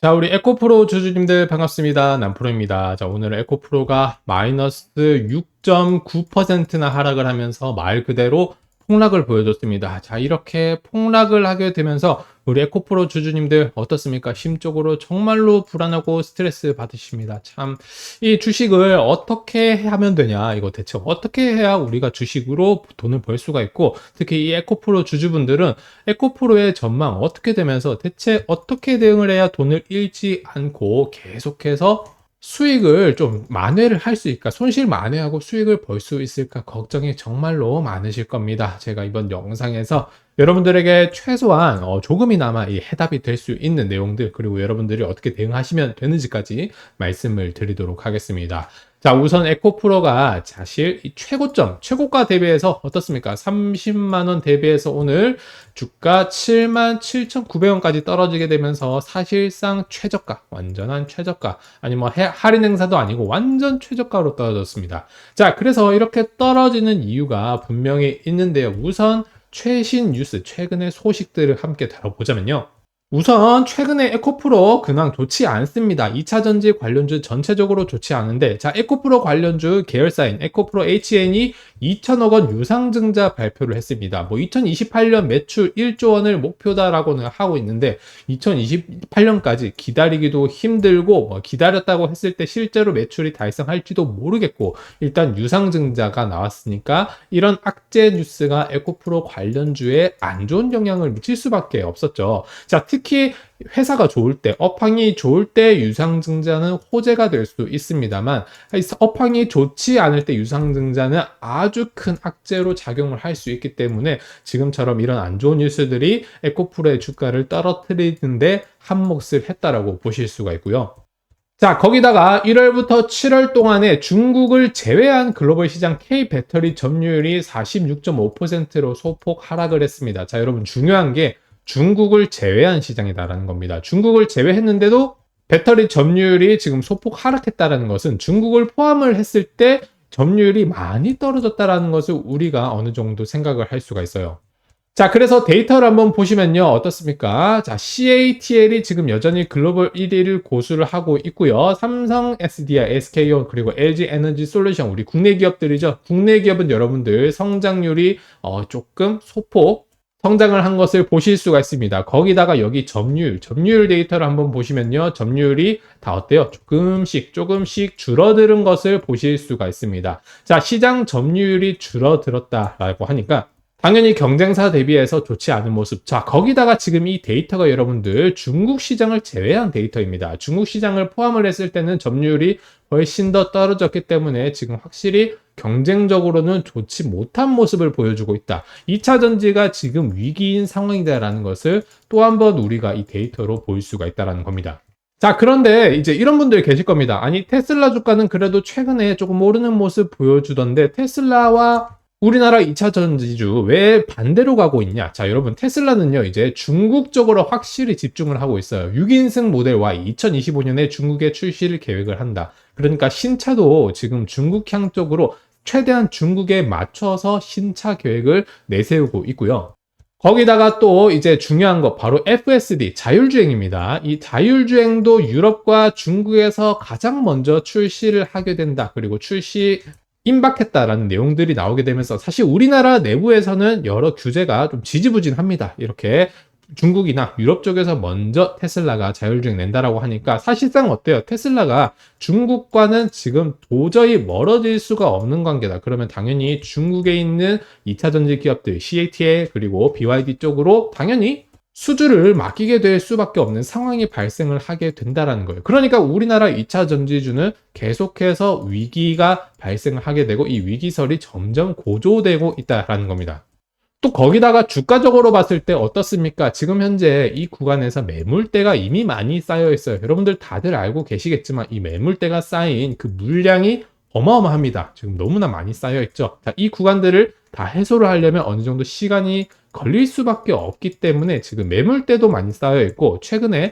자, 우리 에코프로 주주님들 반갑습니다. 남프로입니다. 자, 오늘은 에코프로가 마이너스 6.9%나 하락을 하면서 말 그대로 폭락을 보여줬습니다. 자, 이렇게 폭락을 하게 되면서 우리 에코프로 주주님들 어떻습니까? 심적으로 정말로 불안하고 스트레스 받으십니다. 참, 이 주식을 어떻게 하면 되냐? 이거 대체 어떻게 해야 우리가 주식으로 돈을 벌 수가 있고, 특히 이 에코프로 주주분들은 에코프로의 전망 어떻게 되면서 대체 어떻게 대응을 해야 돈을 잃지 않고 계속해서 수익을 좀 만회를 할 수 있을까? 손실 만회하고 수익을 벌 수 있을까? 걱정이 정말로 많으실 겁니다. 제가 이번 영상에서 여러분들에게 최소한 조금이나마 이 해답이 될 수 있는 내용들, 그리고 여러분들이 어떻게 대응하시면 되는지까지 말씀을 드리도록 하겠습니다. 자, 우선 에코프로가 사실 이 최고점, 최고가 대비해서 어떻습니까? 30만 원 대비해서 오늘 주가 77,900원까지 떨어지게 되면서 사실상 최저가, 완전한 최저가, 아니 뭐 할인 행사도 아니고 완전 최저가로 떨어졌습니다. 자, 그래서 이렇게 떨어지는 이유가 분명히 있는데요. 우선 최신 뉴스, 최근의 소식들을 함께 다뤄보자면요. 우선 최근에 에코프로 근황 좋지 않습니다. 2차전지 관련주 전체적으로 좋지 않은데, 자, 에코프로 관련주 계열사인 에코프로 HN이 2천억 원 유상증자 발표를 했습니다. 뭐 2028년 매출 1조 원을 목표다라고는 하고 있는데 2028년까지 기다리기도 힘들고, 뭐 기다렸다고 했을 때 실제로 매출이 달성할지도 모르겠고, 일단 유상증자가 나왔으니까 이런 악재 뉴스가 에코프로 관련주에 안 좋은 영향을 미칠 수밖에 없었죠. 자, 특히 회사가 좋을 때, 업황이 좋을 때 유상증자는 호재가 될 수 있습니다만, 업황이 좋지 않을 때 유상증자는 아주 큰 악재로 작용을 할 수 있기 때문에 지금처럼 이런 안 좋은 뉴스들이 에코프로의 주가를 떨어뜨리는데 한몫을 했다라고 보실 수가 있고요. 자, 거기다가 1월부터 7월 동안에 중국을 제외한 글로벌 시장 K 배터리 점유율이 46.5%로 소폭 하락을 했습니다. 자, 여러분 중요한 게 중국을 제외한 시장이다라는 겁니다. 중국을 제외했는데도 배터리 점유율이 지금 소폭 하락했다라는 것은 중국을 포함을 했을 때 점유율이 많이 떨어졌다라는 것을 우리가 어느 정도 생각을 할 수가 있어요. 자, 그래서 데이터를 한번 보시면요. 어떻습니까? 자, CATL이 지금 여전히 글로벌 1위를 고수를 하고 있고요. 삼성, SDI, SK온, 그리고 LG 에너지 솔루션, 우리 국내 기업들이죠. 국내 기업은 여러분들 성장률이 조금 소폭 성장을 한 것을 보실 수가 있습니다. 거기다가 여기 점유율 데이터를 한번 보시면요. 점유율이 다 어때요? 조금씩 줄어드는 것을 보실 수가 있습니다. 자, 시장 점유율이 줄어들었다라고 하니까 당연히 경쟁사 대비해서 좋지 않은 모습. 자, 거기다가 지금 이 데이터가 여러분들 중국 시장을 제외한 데이터입니다. 중국 시장을 포함을 했을 때는 점유율이 훨씬 더 떨어졌기 때문에 지금 확실히 경쟁적으로는 좋지 못한 모습을 보여주고 있다. 2차 전지가 지금 위기인 상황이다라는 것을 또 한 번 우리가 이 데이터로 볼 수가 있다는 겁니다. 자, 그런데 이제 이런 분들이 계실 겁니다. 아니, 테슬라 주가는 그래도 최근에 조금 오르는 모습 보여주던데 테슬라와 우리나라 2차 전지주 왜 반대로 가고 있냐? 자, 여러분, 테슬라는요, 이제 중국 쪽으로 확실히 집중을 하고 있어요. 6인승 모델 Y 2025년에 중국에 출시를 계획을 한다. 그러니까 신차도 지금 중국향 쪽으로 최대한 중국에 맞춰서 신차 계획을 내세우고 있고요. 거기다가 또 이제 중요한 거 바로 FSD 자율주행입니다. 이 자율주행도 유럽과 중국에서 가장 먼저 출시를 하게 된다. 그리고 출시 임박했다라는 내용들이 나오게 되면서 사실 우리나라 내부에서는 여러 규제가 좀 지지부진합니다. 이렇게 중국이나 유럽 쪽에서 먼저 테슬라가 자율주행 낸다라고 하니까 사실상 어때요? 테슬라가 중국과는 지금 도저히 멀어질 수가 없는 관계다. 그러면 당연히 중국에 있는 2차 전지 기업들 CATL 그리고 BYD 쪽으로 당연히 수주를 맡기게 될 수밖에 없는 상황이 발생을 하게 된다라는 거예요. 그러니까 우리나라 2차 전지주는 계속해서 위기가 발생을 하게 되고 이 위기설이 점점 고조되고 있다라는 겁니다. 또 거기다가 주가적으로 봤을 때 어떻습니까? 지금 현재 이 구간에서 매물대가 이미 많이 쌓여 있어요. 여러분들 다들 알고 계시겠지만 이 매물대가 쌓인 그 물량이 어마어마합니다. 지금 너무나 많이 쌓여 있죠. 자, 이 구간들을 다 해소를 하려면 어느 정도 시간이 걸릴 수밖에 없기 때문에 지금 매물대도 많이 쌓여 있고 최근에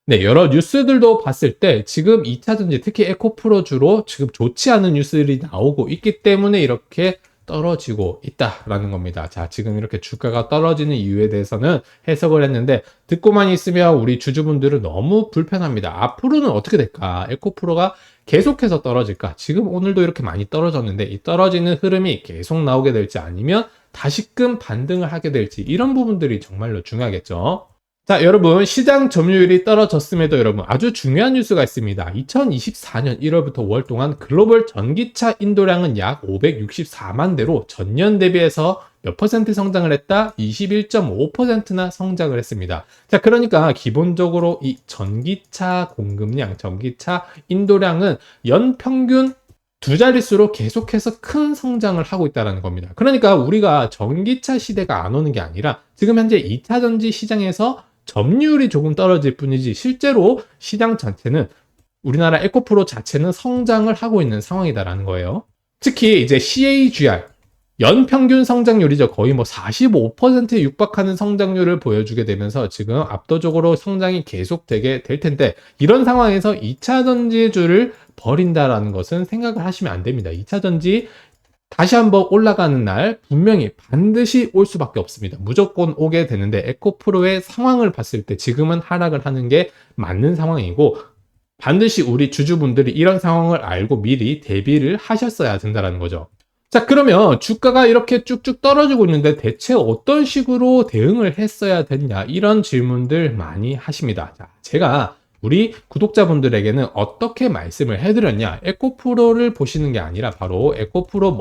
네, 여러 뉴스들도 봤을 때 지금 2차 전지 특히 에코프로주로 지금 좋지 않은 뉴스들이 나오고 있기 때문에 이렇게 떨어지고 있다라는 겁니다. 자, 지금 이렇게 주가가 떨어지는 이유에 대해서는 해석을 했는데 듣고만 있으면 우리 주주분들은 너무 불편합니다. 앞으로는 어떻게 될까? 에코프로가 계속해서 떨어질까? 지금 오늘도 이렇게 많이 떨어졌는데 이 떨어지는 흐름이 계속 나오게 될지 아니면 다시금 반등을 하게 될지 이런 부분들이 정말로 중요하겠죠. 자, 여러분, 시장 점유율이 떨어졌음에도 여러분 아주 중요한 뉴스가 있습니다. 2024년 1월부터 5월 동안 글로벌 전기차 인도량은 약 564만 대로 전년 대비해서 몇 퍼센트 성장을 했다? 21.5%나 성장을 했습니다. 자, 그러니까 기본적으로 이 전기차 공급량, 전기차 인도량은 연평균 두 자릿수로 계속해서 큰 성장을 하고 있다는 겁니다. 그러니까 우리가 전기차 시대가 안 오는 게 아니라 지금 현재 2차 전지 시장에서 점유율이 조금 떨어질 뿐이지 실제로 시장 전체는 우리나라 에코프로 자체는 성장을 하고 있는 상황이다라는 거예요. 특히 이제 CAGR 연평균 성장률이죠. 거의 뭐 45%에 육박하는 성장률을 보여주게 되면서 지금 압도적으로 성장이 계속되게 될 텐데 이런 상황에서 2차 전지주를 버린다라는 것은 생각을 하시면 안 됩니다. 2차 전지 다시 한번 올라가는 날 분명히 반드시 올 수밖에 없습니다. 무조건 오게 되는데 에코프로의 상황을 봤을 때 지금은 하락을 하는 게 맞는 상황이고 반드시 우리 주주분들이 이런 상황을 알고 미리 대비를 하셨어야 된다는 거죠. 자, 그러면 주가가 이렇게 쭉쭉 떨어지고 있는데 대체 어떤 식으로 대응을 했어야 됐냐 이런 질문들 많이 하십니다. 자, 제가 우리 구독자분들에게는 어떻게 말씀을 해드렸냐 에코프로를 보시는 게 아니라 바로 에코프로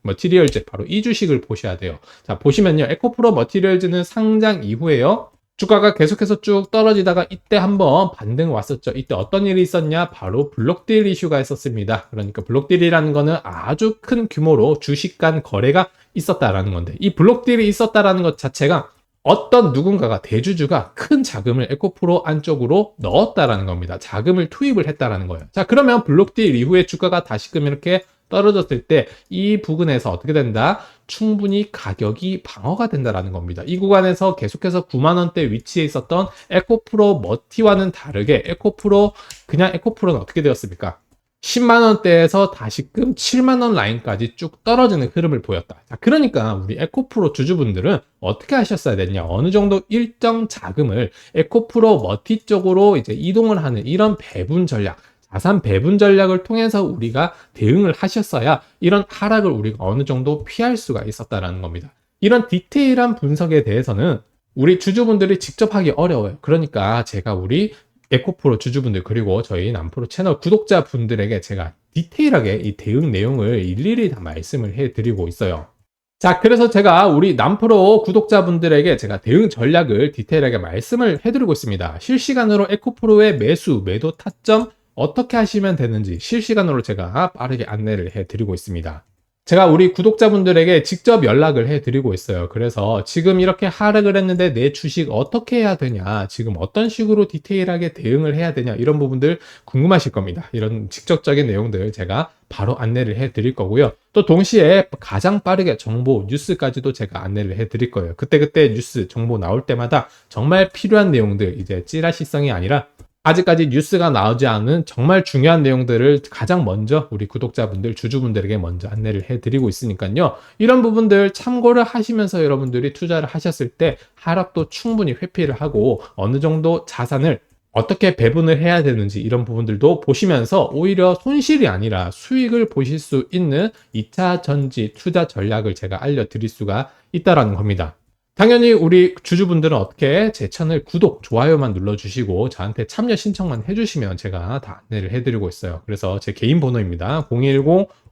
머티리얼즈 바로 이 주식을 보셔야 돼요. 자, 보시면요 에코프로 머티리얼즈는 상장 이후에요 주가가 계속해서 쭉 떨어지다가 이때 한번 반등 왔었죠. 이때 어떤 일이 있었냐? 바로 블록딜 이슈가 있었습니다. 그러니까 블록딜이라는 거는 아주 큰 규모로 주식 간 거래가 있었다라는 건데 이 블록딜이 있었다라는 것 자체가 어떤 누군가가 대주주가 큰 자금을 에코프로 안쪽으로 넣었다라는 겁니다. 자금을 투입을 했다라는 거예요. 자, 그러면 블록딜 이후에 주가가 다시금 이렇게 떨어졌을 때 이 부근에서 어떻게 된다? 충분히 가격이 방어가 된다라는 겁니다. 이 구간에서 계속해서 9만 원대 위치에 있었던 에코프로 머티와는 다르게 그냥 에코프로는 어떻게 되었습니까? 10만 원대에서 다시금 7만 원 라인까지 쭉 떨어지는 흐름을 보였다. 자, 그러니까 우리 에코프로 주주분들은 어떻게 하셨어야 됐냐? 어느 정도 일정 자금을 에코프로 머티 쪽으로 이제 이동을 하는 이런 배분 전략, 자산 배분 전략을 통해서 우리가 대응을 하셨어야 이런 하락을 우리가 어느 정도 피할 수가 있었다라는 겁니다. 이런 디테일한 분석에 대해서는 우리 주주분들이 직접 하기 어려워요. 그러니까 제가 우리 에코프로 주주분들 그리고 저희 남프로 채널 구독자분들에게 제가 디테일하게 이 대응 내용을 일일이 다 말씀을 해드리고 있어요. 자, 그래서 제가 우리 남프로 구독자분들에게 제가 대응 전략을 디테일하게 말씀을 해드리고 있습니다. 실시간으로 에코프로의 매도 타점 어떻게 하시면 되는지 실시간으로 제가 빠르게 안내를 해드리고 있습니다. 제가 우리 구독자분들에게 직접 연락을 해드리고 있어요. 그래서 지금 이렇게 하락을 했는데 내 주식 어떻게 해야 되냐, 지금 어떤 식으로 디테일하게 대응을 해야 되냐 이런 부분들 궁금하실 겁니다. 이런 직접적인 내용들 제가 바로 안내를 해드릴 거고요. 또 동시에 가장 빠르게 정보, 뉴스까지도 제가 안내를 해드릴 거예요. 그때그때 뉴스, 정보 나올 때마다 정말 필요한 내용들, 이제 찌라시성이 아니라 아직까지 뉴스가 나오지 않은 정말 중요한 내용들을 가장 먼저 우리 구독자분들, 주주분들에게 먼저 안내를 해드리고 있으니까요. 이런 부분들 참고를 하시면서 여러분들이 투자를 하셨을 때 하락도 충분히 회피를 하고 어느 정도 자산을 어떻게 배분을 해야 되는지 이런 부분들도 보시면서 오히려 손실이 아니라 수익을 보실 수 있는 2차 전지 투자 전략을 제가 알려드릴 수가 있다는 겁니다. 당연히 우리 주주분들은 어떻게 제 채널 구독, 좋아요만 눌러주시고 저한테 참여 신청만 해주시면 제가 다 안내를 해드리고 있어요. 그래서 제 개인 번호입니다.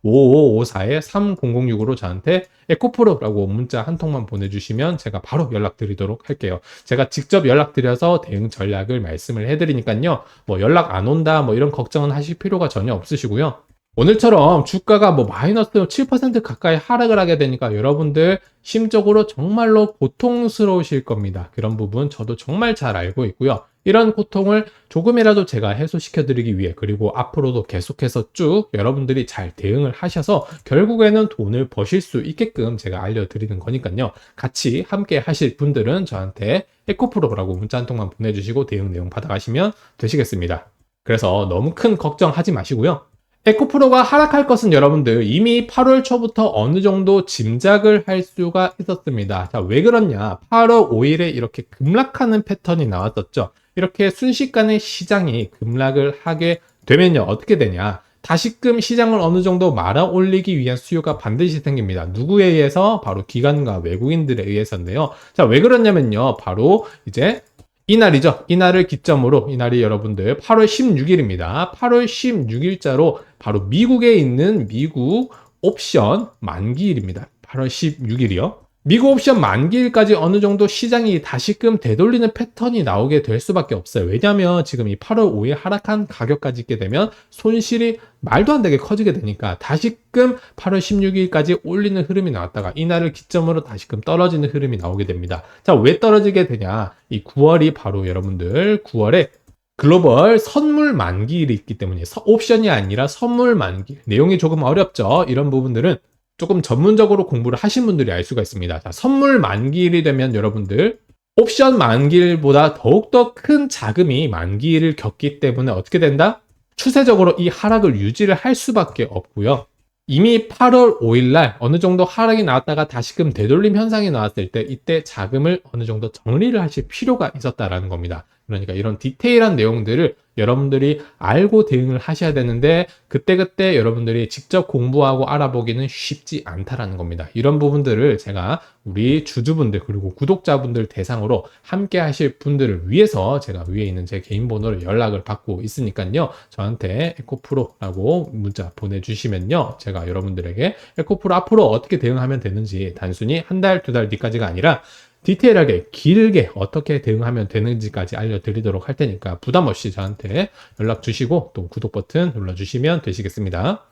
010-5554-3006으로 저한테 에코프로라고 문자 한 통만 보내주시면 제가 바로 연락드리도록 할게요. 제가 직접 연락드려서 대응 전략을 말씀을 해드리니까요. 뭐 연락 안 온다 뭐 이런 걱정은 하실 필요가 전혀 없으시고요. 오늘처럼 주가가 뭐 마이너스 7% 가까이 하락을 하게 되니까 여러분들 심적으로 정말로 고통스러우실 겁니다. 그런 부분 저도 정말 잘 알고 있고요. 이런 고통을 조금이라도 제가 해소시켜 드리기 위해 그리고 앞으로도 계속해서 쭉 여러분들이 잘 대응을 하셔서 결국에는 돈을 버실 수 있게끔 제가 알려드리는 거니까요. 같이 함께 하실 분들은 저한테 에코프로라고 문자 한 통만 보내주시고 대응 내용 받아가시면 되시겠습니다. 그래서 너무 큰 걱정하지 마시고요. 에코프로가 하락할 것은 여러분들 이미 8월 초부터 어느 정도 짐작을 할 수가 있었습니다. 자, 왜 그러냐? 8월 5일에 이렇게 급락하는 패턴이 나왔었죠. 이렇게 순식간에 시장이 급락을 하게 되면요, 어떻게 되냐? 다시금 시장을 어느 정도 말아 올리기 위한 수요가 반드시 생깁니다. 누구에 의해서? 바로 기관과 외국인들에 의해서인데요. 자, 왜 그러냐면요, 바로 이제 이날이죠. 이날을 기점으로, 이날이 여러분들 8월 16일입니다. 8월 16일자로 바로 미국에 있는 미국 옵션 만기일입니다. 8월 16일이요. 미국 옵션 만기일까지 어느 정도 시장이 다시금 되돌리는 패턴이 나오게 될 수밖에 없어요. 왜냐하면 지금 이 8월 5일 하락한 가격까지 있게 되면 손실이 말도 안 되게 커지게 되니까 다시금 8월 16일까지 올리는 흐름이 나왔다가 이날을 기점으로 다시금 떨어지는 흐름이 나오게 됩니다. 자, 왜 떨어지게 되냐? 이 9월이 바로 여러분들 9월에 글로벌 선물 만기일이 있기 때문에 옵션이 아니라 선물 만기일. 내용이 조금 어렵죠? 이런 부분들은 조금 전문적으로 공부를 하신 분들이 알 수가 있습니다. 자, 선물 만기일이 되면 여러분들 옵션 만기일보다 더욱더 큰 자금이 만기일을 겪기 때문에 어떻게 된다? 추세적으로 이 하락을 유지를 할 수밖에 없고요. 이미 8월 5일 날 어느 정도 하락이 나왔다가 다시금 되돌림 현상이 나왔을 때 이때 자금을 어느 정도 정리를 하실 필요가 있었다라는 겁니다. 그러니까 이런 디테일한 내용들을 여러분들이 알고 대응을 하셔야 되는데 그때그때 여러분들이 직접 공부하고 알아보기는 쉽지 않다라는 겁니다. 이런 부분들을 제가 우리 주주분들 그리고 구독자분들 대상으로 함께 하실 분들을 위해서 제가 위에 있는 제 개인 번호로 연락을 받고 있으니까요. 저한테 에코프로라고 문자 보내주시면요. 제가 여러분들에게 에코프로 앞으로 어떻게 대응하면 되는지 단순히 한 달, 두 달 뒤까지가 아니라 디테일하게 길게 어떻게 대응하면 되는지까지 알려드리도록 할 테니까 부담 없이 저한테 연락 주시고 또 구독 버튼 눌러주시면 되시겠습니다.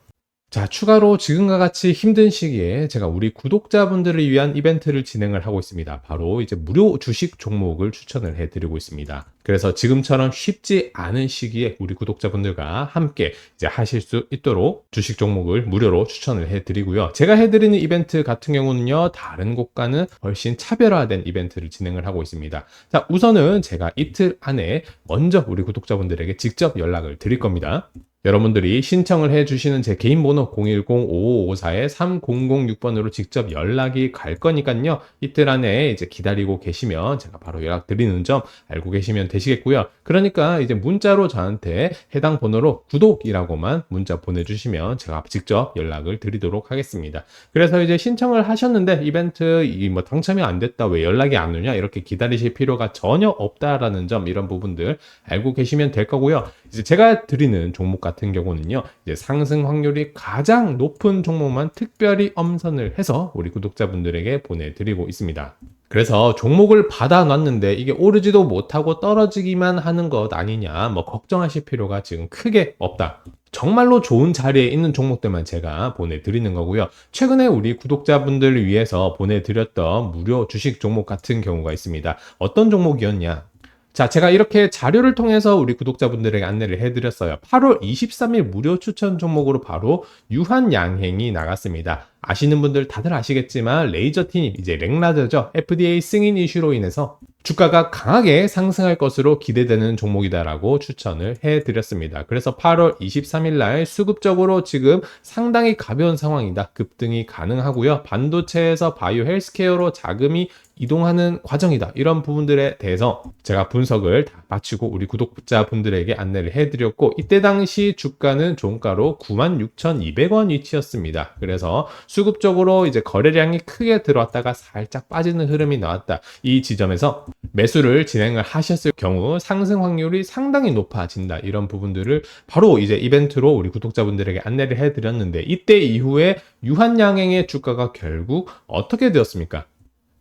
자, 추가로 지금과 같이 힘든 시기에 제가 우리 구독자분들을 위한 이벤트를 진행을 하고 있습니다. 바로 이제 무료 주식 종목을 추천을 해드리고 있습니다. 그래서 지금처럼 쉽지 않은 시기에 우리 구독자분들과 함께 이제 하실 수 있도록 주식 종목을 무료로 추천을 해드리고요. 제가 해드리는 이벤트 같은 경우는요, 다른 곳과는 훨씬 차별화된 이벤트를 진행을 하고 있습니다. 자, 우선은 제가 이틀 안에 먼저 우리 구독자분들에게 직접 연락을 드릴 겁니다. 여러분들이 신청을 해주시는 제 개인 번호 010-5554-3006번으로 직접 연락이 갈 거니까요. 이틀 안에 이제 기다리고 계시면 제가 바로 연락 드리는 점 알고 계시면 되시겠고요. 그러니까 이제 문자로 저한테 해당 번호로 구독이라고만 문자 보내주시면 제가 직접 연락을 드리도록 하겠습니다. 그래서 이제 신청을 하셨는데 이벤트 뭐 당첨이 안 됐다, 왜 연락이 안 오냐, 이렇게 기다리실 필요가 전혀 없다라는 점, 이런 부분들 알고 계시면 될 거고요. 이제 제가 드리는 종목 같은 경우는요, 이제 상승 확률이 가장 높은 종목만 특별히 엄선을 해서 우리 구독자분들에게 보내드리고 있습니다. 그래서 종목을 받아놨는데 이게 오르지도 못하고 떨어지기만 하는 것 아니냐, 뭐 걱정하실 필요가 지금 크게 없다. 정말로 좋은 자리에 있는 종목들만 제가 보내드리는 거고요. 최근에 우리 구독자분들을 위해서 보내드렸던 무료 주식 종목 같은 경우가 있습니다. 어떤 종목이었냐? 자, 제가 이렇게 자료를 통해서 우리 구독자분들에게 안내를 해드렸어요. 8월 23일 무료 추천 종목으로 바로 유한양행이 나갔습니다. 아시는 분들 다들 아시겠지만 레이저팀, 이제 렉라더죠. FDA 승인 이슈로 인해서 주가가 강하게 상승할 것으로 기대되는 종목이다라고 추천을 해드렸습니다. 그래서 8월 23일 날 수급적으로 지금 상당히 가벼운 상황이다. 급등이 가능하고요. 반도체에서 바이오 헬스케어로 자금이 이동하는 과정이다. 이런 부분들에 대해서 제가 분석을 다 마치고 우리 구독자분들에게 안내를 해드렸고, 이때 당시 주가는 종가로 96,200원 위치였습니다. 그래서 수급적으로 이제 거래량이 크게 들어왔다가 살짝 빠지는 흐름이 나왔다. 이 지점에서 매수를 진행을 하셨을 경우 상승 확률이 상당히 높아진다. 이런 부분들을 바로 이제 이벤트로 우리 구독자분들에게 안내를 해드렸는데, 이때 이후에 유한양행의 주가가 결국 어떻게 되었습니까?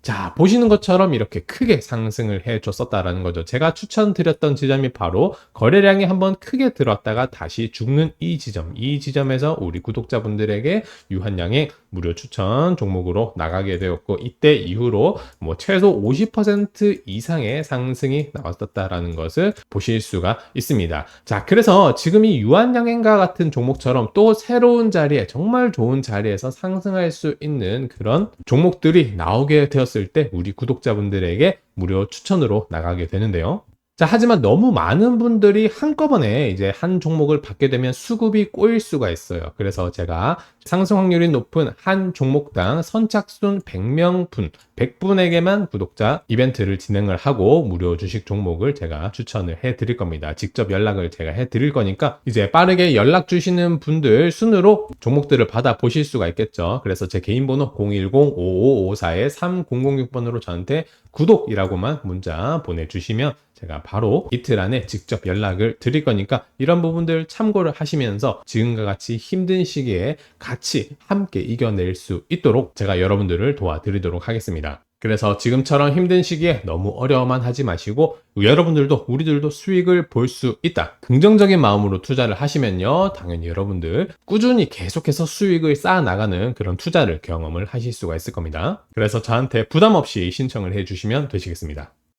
자, 보시는 것처럼 이렇게 크게 상승을 해줬었다라는 거죠. 제가 추천드렸던 지점이 바로 거래량이 한번 크게 들어왔다가 다시 죽는 이 지점에서 우리 구독자분들에게 유한양행 무료 추천 종목으로 나가게 되었고, 이때 이후로 뭐 최소 50% 이상의 상승이 나왔었다라는 것을 보실 수가 있습니다. 자, 그래서 지금 이 유한양행과 같은 종목처럼 또 새로운 자리에, 정말 좋은 자리에서 상승할 수 있는 그런 종목들이 나오게 되었을 때 우리 구독자분들에게 무료 추천으로 나가게 되는데요. 자, 하지만 너무 많은 분들이 한꺼번에 이제 한 종목을 받게 되면 수급이 꼬일 수가 있어요. 그래서 제가 상승 확률이 높은 한 종목당 선착순 100분에게만 구독자 이벤트를 진행을 하고 무료 주식 종목을 제가 추천을 해 드릴 겁니다. 직접 연락을 제가 해 드릴 거니까 이제 빠르게 연락 주시는 분들 순으로 종목들을 받아 보실 수가 있겠죠. 그래서 제 개인 번호 010-5554-3006번으로 저한테 구독이라고만 문자 보내주시면 제가 바로 이틀 안에 직접 연락을 드릴 거니까 이런 부분들 참고를 하시면서 지금과 같이 힘든 시기에 같이 함께 이겨낼 수 있도록 제가 여러분들을 도와드리도록 하겠습니다. 그래서 지금처럼 힘든 시기에 너무 어려워만 하지 마시고 여러분들도 우리들도 수익을 볼 수 있다. 긍정적인 마음으로 투자를 하시면요. 당연히 여러분들 꾸준히 계속해서 수익을 쌓아나가는 그런 투자를 경험을 하실 수가 있을 겁니다. 그래서 저한테 부담 없이 신청을 해주시면 되시겠습니다.